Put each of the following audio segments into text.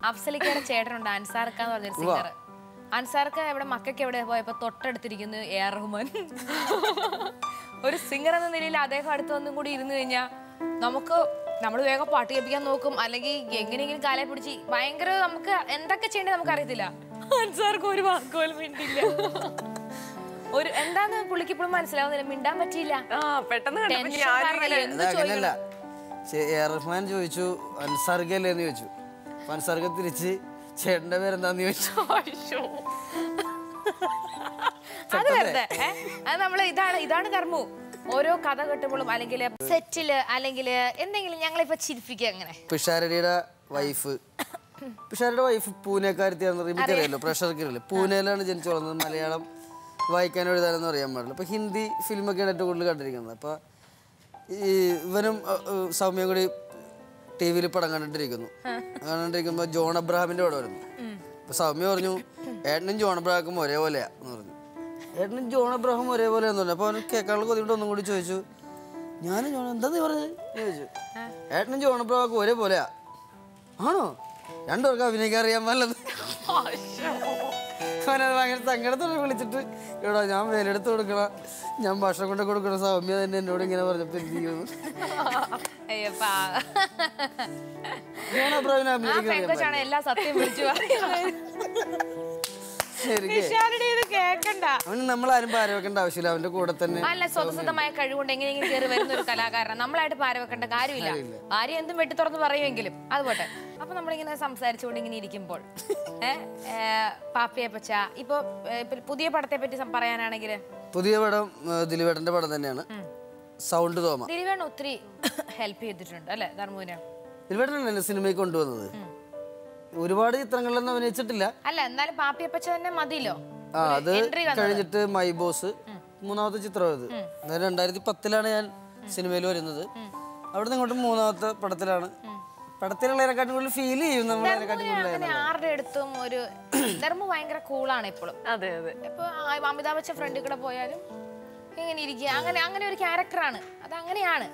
അഫ്സലിക്കയുടെ ചേട്ടനുണ്ട് അൻസാർക്ക എന്ന് പറഞ്ഞൊരു സിംഗർ. അൻസാർക്ക എവിടെ മക്കൾക്ക് എവിടെ പോയപ്പോ തൊട്ടടുത്തിരിക്കുന്നു എ ആർ റഹ്മാൻ. ഒരു സിംഗർ എന്ന നിലയിൽ അദ്ദേഹം അടുത്ത് വന്നും കൂടി ഇരുന്ന് കഴിഞ്ഞാൽ നമ്മൾ വേഗം പാട്ട് കേൾപ്പിക്കാൻ നോക്കും, അല്ലെങ്കിൽ എങ്ങനെയെങ്കിലും കാലെ പിടിച്ച് ഭയങ്കര നമുക്ക് എന്തൊക്കെ ചെയ്യേണ്ടത് നമുക്ക് അറിയത്തില്ല. അൻസാർക്ക് ഒരു വാക്കുപോലും മിണ്ടില്ല. ഒരു എന്താന്ന് പുള്ളിക്ക് ഇപ്പോഴും മനസ്സിലാവുന്നില്ല, മിണ്ടാൻ പറ്റിയില്ല. റഹ്മാൻ ചോദിച്ചു അൻസാർക്കല്ലേന്ന് ചോദിച്ചു. അൻസാർക്ക തിരിച്ച് ചേട്ടന്റെ പേരെന്താന്ന് ചോദിച്ചു. അത് വെറുതെ അത് നമ്മള് ഇതാണ് കർമ്മു. ഓരോ കഥ കെട്ടുമ്പോഴും അല്ലെങ്കിൽ സെറ്റില് അല്ലെങ്കിൽ എന്തെങ്കിലും ഞങ്ങളിപ്പോ ചിരിപ്പിക്കുക. അങ്ങനെ പിഷാരടിയുടെ വൈഫ് പൂനെക്കാരത്തിയാണെന്ന് എനിക്കറിയാലോ. പ്രഷർക്കറിയില്ല, പൂനെയിലാണ് ജനിച്ചു വളർന്നത്. മലയാളം വായിക്കാനോ എഴുതാനൊന്നും അറിയാൻ പാടില്ല. അപ്പൊ ഹിന്ദി ഫിലിമൊക്കെയാണ് ഏറ്റവും കൂടുതൽ കണ്ടിരിക്കുന്നത്. അപ്പൊ ഇവനും സൗമ്യയും കൂടി ടി.വിയിൽ പടം കണ്ടിരിക്കുമ്പോൾ ജോൺ അബ്രഹാമിന്റെ പടം വരുന്നു. അപ്പൊ സൗമ്യ പറഞ്ഞു ഏട്ടനും ജോൺ അബ്രഹാമും ഒരേപോലെയാന്ന് പറഞ്ഞു. ഏട്ടനും ജോൺ അബ്രഹാം ഒരേപോലെയാന്ന് പറഞ്ഞു. അപ്പൊ അവന് കേൾക്കാനുള്ള കൊതികൊണ്ട് ഒന്നും കൂടി ചോദിച്ചു, ഞാൻ എന്താ നീ പറഞ്ഞത് ചോദിച്ചു. ഏട്ടനും ജോൺ അബ്രഹാമും ഒരേപോലെയാ. ആണോ? രണ്ടുപേർക്ക് അഭിനയിക്കാൻ അറിയാൻ പാടില്ലത്. അവനത് ഭയങ്കര സങ്കടത്തോടെ വിളിച്ചിട്ട് എടാ ഞാൻ വേലെടുത്ത് കൊടുക്കണം, ഞാൻ ഭക്ഷണം കൊണ്ട് കൊടുക്കണം. സൗമ്യ തന്നെ എന്നോട് ഇങ്ങനെ പറഞ്ഞപ്പോ എന്ത് ചെയ്യുന്നു. എല്ലാ സത്യം വിളിച്ചു അവന് നമ്മളാരും പാരവെക്കേണ്ട ആവശ്യമില്ല, അവന്റെ കൂടെ തന്നെ അല്ല സ്വതസിദ്ധമായ കഴിവുകൊണ്ട് എങ്ങനെയെങ്കിലും കയറി വരുന്ന ഒരു കലാകാരൻ നമ്മളായിട്ട് പാരവെക്കേണ്ട കാര്യമില്ല. ഭാര്യ എന്തും വെട്ടി തുറന്ന് പറയുമെങ്കിലും അതുപോട്ടെ. അപ്പൊ നമ്മളിങ്ങനെ സംസാരിച്ചുകൊണ്ട് ഇങ്ങനെ ഇരിക്കുമ്പോൾ പാപ്പിയെ പച്ച ഇപ്പൊ പുതിയ പടത്തെ പറ്റി പറയാനാണെങ്കിൽ പുതിയ പടം ദിലീപേട്ടന്റെ പടം തന്നെയാണ്. സൗണ്ട് തോമ ദിലീപേട്ടൻ ഒത്തിരി ഹെൽപ്പ് ചെയ്തിട്ടുണ്ട് അല്ലെ ധർമ്മുവിനെ. ദിലീപേട്ടനല്ലേ സിനിമയ്ക്ക് കൊണ്ടുവന്നത്. ഒരുപാട് ചിത്രങ്ങളിലൊന്നും അഭിനയിച്ചിട്ടില്ല. അല്ല എന്നാലും പാപ്പിയപ്പച്ച തന്നെ മതിയല്ലോ. അത് കഴിഞ്ഞിട്ട് മൈ ബോസ് മൂന്നാമത്തെ ചിത്രം. അത് 2010 ഞാൻ സിനിമയിൽ വരുന്നത്. അവിടെ നിന്ന് ഇങ്ങോട്ട് മൂന്നാമത്തെ പടത്തിലാണ്. പടത്തിലുള്ളതിനെക്കാട്ടും കൂടുതൽ ഫീൽ ചെയ്യും നമ്മൾ. ആരുടെ അടുത്തും ഒരു ധർമ്മു ഭയങ്കര കൂളാണ് ഇപ്പോഴും. ഇപ്പൊ അമിതാഭ് ബച്ചൻ ഫ്രണ്ടിൽ കൂടെ പോയാലും ഇങ്ങനെ ഇരിക്കുക, അങ്ങനെ ഒരു ക്യാരക്ടറാണ്. അത് അങ്ങനെയാണ്.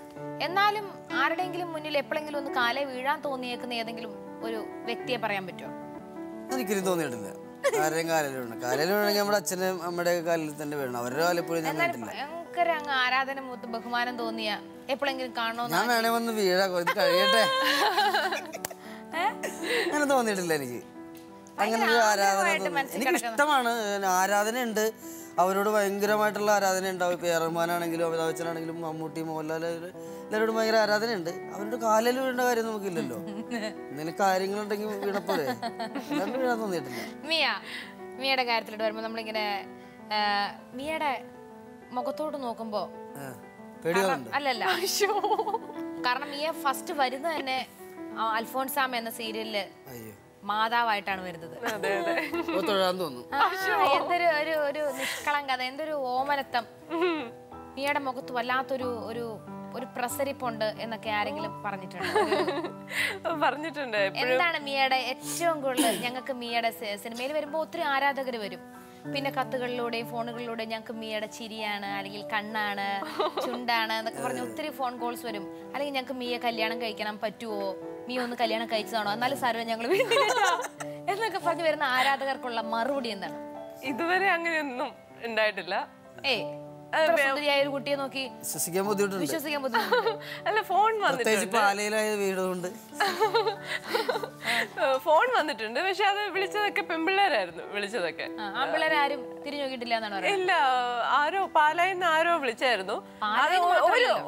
എന്നാലും ആരുടെയെങ്കിലും മുന്നിൽ എപ്പോഴെങ്കിലും ഒന്ന് കാലേ വീഴാൻ തോന്നിയേക്കുന്ന ഏതെങ്കിലും ഒരു വ്യക്തിയെ പറയാൻ പറ്റുമോ? എനിക്കൊരു തോന്നിയിട്ടില്ല. ആരെയും കാലിൽ വീഴണം. കാലിൽ വീണെങ്കിൽ നമ്മുടെ അച്ഛനും അമ്മയുടെ കാലിൽ തന്നെ വീഴണം. അവരുടെ കാലിപ്പോഴും ഞാൻ ഭയങ്കര അങ്ങ് ആരാധന മൂത്ത് ബഹുമാനം തോന്നിയ എപ്പോഴെങ്കിലും കാണണോ? ഞാൻ വേണേ വന്ന് വീഴാ കഴിയട്ടെ. അങ്ങനെ തോന്നിയിട്ടില്ല എനിക്ക്. അങ്ങനെ ഒരു ആരാധന എനിക്കിഷ്ടമാണ്. ആരാധന ഉണ്ട്, അവരോട് ഭയങ്കരമായിട്ടുള്ള ആരാധന ഉണ്ടാവും. ഇപ്പൊ എ റഹ്മാനാണെങ്കിലും അമിതാഭ് ബച്ചനാണെങ്കിലും മമ്മൂട്ടി മോഹൻലാൽ എല്ലാവരോടും ഭയങ്കര ആരാധന ഉണ്ട്. അവരുടെ കാലിൽ വീഴേണ്ട കാര്യം നമുക്കില്ലല്ലോ. എന്തെങ്കിലും കാര്യങ്ങളുണ്ടെങ്കിൽ വീണപ്പോലെ വീഴാൻ തോന്നിയിട്ടില്ല. മിയയുടെ കാര്യത്തിലോട്ട് വരുമ്പോ നമ്മളിങ്ങനെ മിയയുടെ മുഖത്തോട്ട് നോക്കുമ്പോ അല്ലല്ല, കാരണം മിയ ഫസ്റ്റ് വരുന്നത് തന്നെ അൽഫോൻസാമ എന്ന സീരിയലില് മാതാവായിട്ടാണ് വരുന്നത്. എന്തൊരു ഒരു നിഷ്കളങ്കത, എന്തൊരു ഓമനത്തം. മിയയുടെ മുഖത്ത് വല്ലാത്തൊരു ഒരു ഒരു പ്രസരിപ്പുണ്ട് എന്നൊക്കെ ആരെങ്കിലും പറഞ്ഞിട്ടുണ്ട്. എന്താണ് മിയയുടെ ഏറ്റവും കൂടുതൽ? ഞങ്ങൾക്ക് മിയയുടെ സിനിമയിൽ വരുമ്പോൾ ഒത്തിരി ആരാധകർ വരും. പിന്നെ കത്തുകളിലൂടെയും ഫോണുകളിലൂടെയും ഞങ്ങൾക്ക് മിയയുടെ ചിരിയാണ്, അല്ലെങ്കിൽ കണ്ണാണ്, ചുണ്ടാണ് എന്നൊക്കെ പറഞ്ഞ് ഒത്തിരി ഫോൺ കോൾസ് വരും. അല്ലെങ്കിൽ ഞങ്ങൾക്ക് മിയ കല്യാണം കഴിക്കണം പറ്റുമോ, മിയ ഒന്ന് കല്യാണം കഴിച്ചതാണോ, എന്നാലും സാരവും ഞങ്ങൾ എന്നൊക്കെ പറഞ്ഞു വരുന്ന ആരാധകർക്കുള്ള മറുപടി എന്താണ്? ഇതുവരെ അങ്ങനെയൊന്നും ഉണ്ടായിട്ടില്ല. ഒരു കുട്ടിയെ നോക്കി വിശ്വസിക്കാൻ ബുദ്ധിമുട്ടുണ്ട്. അല്ല, ഫോൺ വന്നിട്ടുണ്ട്. പക്ഷെ അത് വിളിച്ചതൊക്കെ പെൺപിള്ളേരായിരുന്നു. വിളിച്ചതൊക്കെ ആൺപിള്ളേരാരും തിരിഞ്ഞു നോക്കിയിട്ടില്ല എന്നാണ്. ഇല്ല, ആരോ പാലായിന്ന് ആരോ വിളിച്ചായിരുന്നു.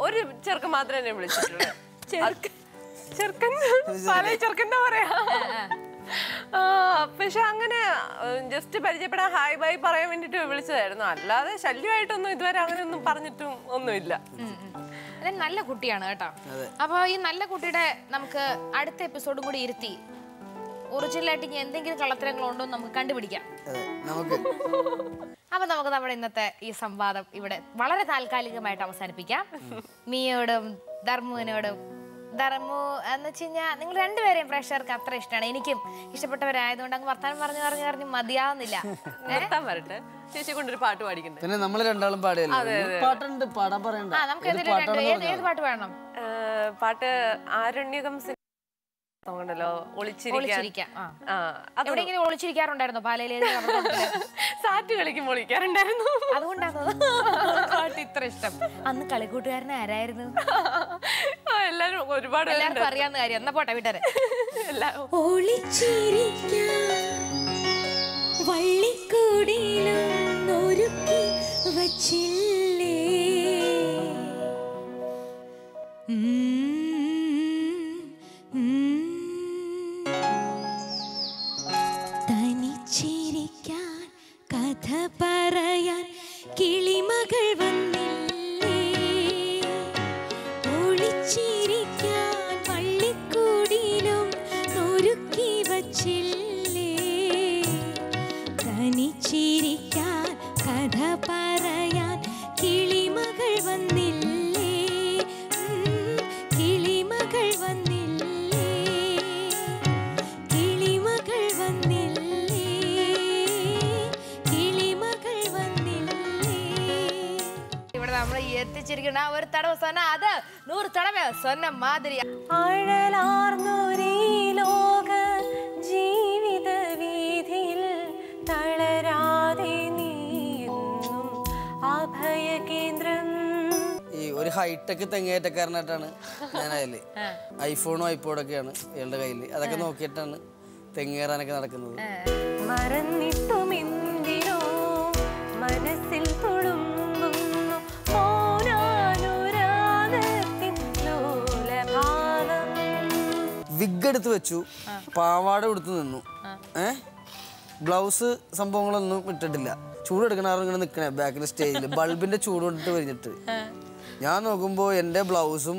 ഒരു ചെറുക്കൻ മാത്രമേ എന്നെ വിളിച്ചിട്ടുള്ളൂ. ചെറുക്കൻ പാലായി ചെറുക്കൻ പറയാ. പക്ഷെ അങ്ങനെ ജസ്റ്റ് പരിചയപ്പെടാൻ ഹായ് ബൈ പറയാൻ വേണ്ടിട്ട് വിളിച്ചതായിരുന്നു. അല്ലാതെ ശല്യമായിട്ടൊന്നും ഇതുവരെ അങ്ങനെയൊന്നും പറഞ്ഞിട്ടും ഒന്നുമില്ല. നല്ല കുട്ടിയാണ് കേട്ടോ. അപ്പൊ ഈ നല്ല കുട്ടിയുടെ നമുക്ക് അടുത്ത എപ്പിസോഡും കൂടി ഇരുത്തി ഒറിജിനലായിട്ട് ഇനി എന്തെങ്കിലും കള്ളത്തരങ്ങളുണ്ടോ നമുക്ക് കണ്ടുപിടിക്കാം. അപ്പൊ നമുക്ക് നമ്മുടെ ഇന്നത്തെ ഈ സംവാദം ഇവിടെ വളരെ താൽക്കാലികമായിട്ട് അവസാനിപ്പിക്കാം. മിയയോടും ധർമ്മുവിനോടും. ധർമ്മു എന്ന് വെച്ച് കഴിഞ്ഞാൽ നിങ്ങൾ രണ്ടുപേരെയും പ്രേക്ഷകർക്ക് അത്ര ഇഷ്ടമാണ്. എനിക്കും ഇഷ്ടപ്പെട്ടവരായതുകൊണ്ട് അങ്ങ് വർത്താനം പറഞ്ഞു മതിയാവുന്നില്ല. ചേച്ചി കൊണ്ടൊരു പാട്ട് പാടിക്കണ്ടേ? പിന്നെ നമ്മൾ രണ്ടാളും പാടുണ്ട്, പാടാൻ പറയണ്ട. നമുക്ക് ഏത് പാട്ട് വേണം? പാട്ട് ആരണ്യകം തോന്നണല്ലോ ഒളിച്ചിരിക്കാൻ. എവിടെയെങ്കിലും ഒളിച്ചിരിക്കാറുണ്ടായിരുന്നോ പാലയിലെ? സാറ്റ് കളിക്കുമ്പോൾ ഒളിക്കാറുണ്ടായിരുന്നു. അതുകൊണ്ടാണോ ഇത്ര ഇഷ്ടം? അന്ന് കളിക്കൂട്ടുകാരൻ ആരായിരുന്നു? എല്ലാരും ഒരുപാട് എല്ലാവർക്കും അറിയാവുന്ന കാര്യം. എന്നാ പോട്ടെ വീട്ടുകാരെ. തനിച്ചിരിക്കാൻ കഥ പറയാൻ കിളിമകൾ വന്നില്ലേ, ഒളിച്ചിരിക്കാൻ പള്ളിക്കൂടിലും ഒരുക്കി വച്ചില്ലേ, തനിച്ചിരിക്കാൻ കഥ പറയാൻ കിളിമകൾ വന്നില്ലേ, കിളിമകൾ വന്നില്ലേ, കിളിമകൾ വന്നില്ലേ, കിളിമകൾ വന്നില്ലേ. ഇവിടെ നമ്മൾ എത്തിച്ചിരിക്കുന്ന ഒരു തടവ് സ്വന്ന, അത് 100 തടവ് സ്വന്ന മാതിരി. അഴലാർന്നൊരേ ലോക ജീവിത വീതിയിൽ തളരാതെ നീയുന്നും അഭയകേന്ദ്രം. ഈ ഒരു ഹൈടെക് തെങ്ങേറ്റക്കാരനായിട്ടാണ് ഞാൻ അതില്. ഐഫോണും ഐപോഡൊക്കെയാണ് ഇയാളുടെ കയ്യിൽ. അതൊക്കെ നോക്കിയിട്ടാണ് തെങ്ങേറാനൊക്കെ നടക്കുന്നത്. മറന്നിട്ടും എന്തിനോ മനസ്സിൽ തുളുമ്പുന്നു മൗനാനുരാഗത്തിൻ ലോലഭാവം. വിഗ് എടുത്ത് വെച്ചു, പാവാട കൊടുത്ത് നിന്നു, ബ്ലൗസ് സംഭവങ്ങളൊന്നും ഇട്ടിട്ടില്ല. ചൂടെടുക്കണാറും ഇങ്ങനെ നിൽക്കണേ ബാക്കിൽ സ്റ്റേജിൽ ബൾബിന്റെ ചൂട് കൊണ്ടിട്ട് വരിഞ്ഞിട്ട്. ഞാൻ നോക്കുമ്പോൾ എൻ്റെ ബ്ലൗസും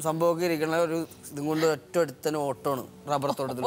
സംഭവമൊക്കെ ഇരിക്കണ ഒരു ഇതും കൊണ്ട് ഒറ്റ എടുത്തന്നെ ഓട്ടമാണ് റബ്ബർ തോട്ടത്തിൽ.